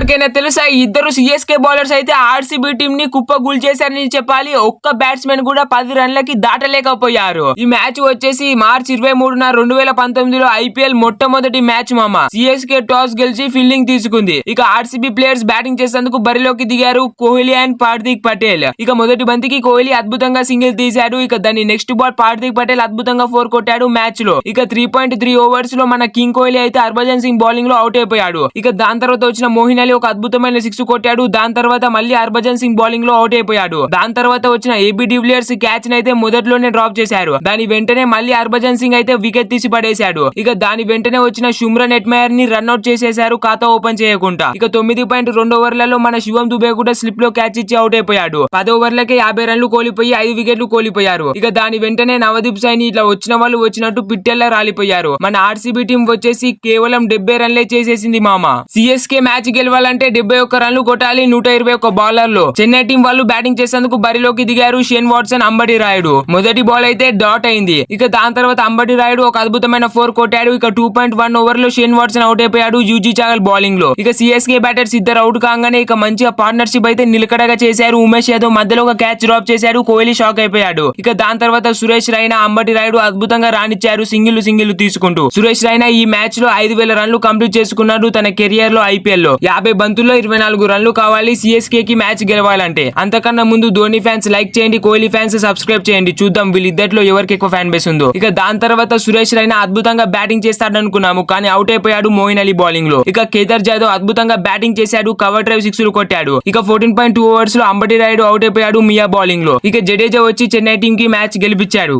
ఎవరికైనా తెలుసా ఈ ఇద్దరు సిఎస్కే బౌలర్స్ అయితే ఆర్సీబీ టీం ని కుప్పగూల్ చేశారని చెప్పాలి. ఒక్క బ్యాట్స్మెన్ కూడా 10 రన్లకి దాటలేకపోయారు. ఈ మ్యాచ్ వచ్చేసి మార్చి 23న 2019లో ఐపీఎల్ మొట్టమొదటి మ్యాచ్ మామ. సిఎస్కే టాస్ గెలిచి ఫీల్డింగ్ తీసుకుంది. ఇక ఆర్సీబీ ప్లేయర్స్ బ్యాటింగ్ చేసేందుకు బరిలోకి దిగారు కోహ్లీ అండ్ పార్థిక్ పటేల్. ఇక మొదటి బంతికి కోహ్లీ అద్భుతంగా సింగిల్ తీశాడు. ఇక దాని నెక్స్ట్ బాల్ పార్థిక్ పటేల్ అద్భుతంగా 4 కొట్టాడు మ్యాచ్ లో. ఇక 3.3 ఓవర్స్ లో మన కింగ్ కోహ్లీ అయితే హర్భజన్ సింగ్ బౌలింగ్ లో అవుట్ అయిపోయాడు. ఇక దాని తర్వాత వచ్చిన మోహిన్ అలీ ఒక అద్భుతమైన 6 కొట్టాడు. దాని తర్వాత మళ్ళీ హర్భజన్ సింగ్ బౌలింగ్ లో అవుట్ అయిపోయాడు. దాని తర్వాత వచ్చిన ఏబీ డివిలియర్స్ క్యాచ్ అయితే మొదట్లోనే డ్రాప్ చేశారు. దాని వెంటనే మళ్ళీ హర్భజన్ సింగ్ అయితే వికెట్ తీసి పడేశాడు. ఇక దాని వెంటనే వచ్చిన షుమ్రన్ ఎట్మయర్ ని రన్అట్ చేసేశారు ఖాతా ఓపెన్ చేయకుండా. ఇక 9.2 ఓవర్లలో మన శివం దుబే కూడా స్లిప్ లో క్యాచ్ ఇచ్చి అవుట్ అయిపోయాడు. 10 ఓవర్లకే 50 రన్లు కోల్పోయి 5 వికెట్లు కోల్పోయారు. ఇక దాని వెంటనే నవదీప్ సైని ఇట్లా వచ్చిన వాళ్ళు వచ్చినట్టు పిట్టెల్లా రాలిపోయారు. మన ఆర్సీబీ టీం వచ్చేసి కేవలం 70 రన్లే చేసేసింది మామ. సిఎస్కే మ్యాచ్ గెలవాలంటే 71 రన్లు కొట్టాలి 121 బౌలర్లు. చెన్నై టీం వాళ్ళు బ్యాటింగ్ చేసేందుకు బరిలోకి దిగారు షేన్ వాట్సన్, అంబటి రాయుడు. మొదటి బాల్ అయితే డాట్ అయింది. ఇక దాని తర్వాత అంబటి రాయుడు ఒక అద్భుతమైన 4 కొట్టాడు. ఇక 2.1 ఓవర్ లో షేన్ వాట్సన్ అవుట్ అయిపోయాడు యూజీ చాగల్ బౌలింగ్ లో. ఇక సిఎస్కే బ్యాటర్స్ ఇద్దరు అవుట్ కాగానే ఇక మంచిగా పార్ట్నర్షిప్ అయితే నిలకడగా చేశారు. ఉమేష్ యాదవ్ మధ్యలో ఒక క్యాచ్ డ్రాప్ చేశాడు. కోహ్లీ షాక్ అయిపోయాడు. ఇక దాని తర్వాత సురేష్ రైనా, అంబటి రాయుడు అద్భుతంగా రాణించారు సింగిల్ తీసుకుంటూ. సురేష్ రైనా ఈ మ్యాచ్ లో 5,000 రన్లు కంప్లీట్ చేసుకున్నాడు తన కెరియర్ లో ఐపీఎల్ లో. 50 బంతుల్లో 24 రన్లు కావాలి సిఎస్కే కి మ్యాచ్ గెలవాలంటే. అంతకన్నా ముందు ధోని ఫ్యాన్స్ లైక్ చేయండి, కోహ్లీ ఫ్యాన్స్ సబ్స్క్రైబ్ చేయండి. చూద్దాం వీళ్ళిద్దరిలో ఎవరికి ఎక్కువ ఫ్యాన్ బేస్ ఉందో. ఇక దాని తర్వాత సురేష్ రైనా అద్భుతంగా బ్యాటింగ్ చేస్తాడనుకున్నాము కానీ అవుట్ అయిపోయాడు మోయిన్ అలీ బౌలింగ్ లో. ఇక కేదార్ జాదవ్ అద్భుతంగా బ్యాటింగ్ చేశాడు, కవర్ డ్రైవ్ 6 కొట్టాడు. ఇక 14.2 ఓవర్స్ లో అంబటి రాయుడు అవుట్ అయిపోయాడు మియా బౌలింగ్ లో. ఇక జడేజా వచ్చి చెన్నై టీం కి మ్యాచ్ గెలిపించాడు.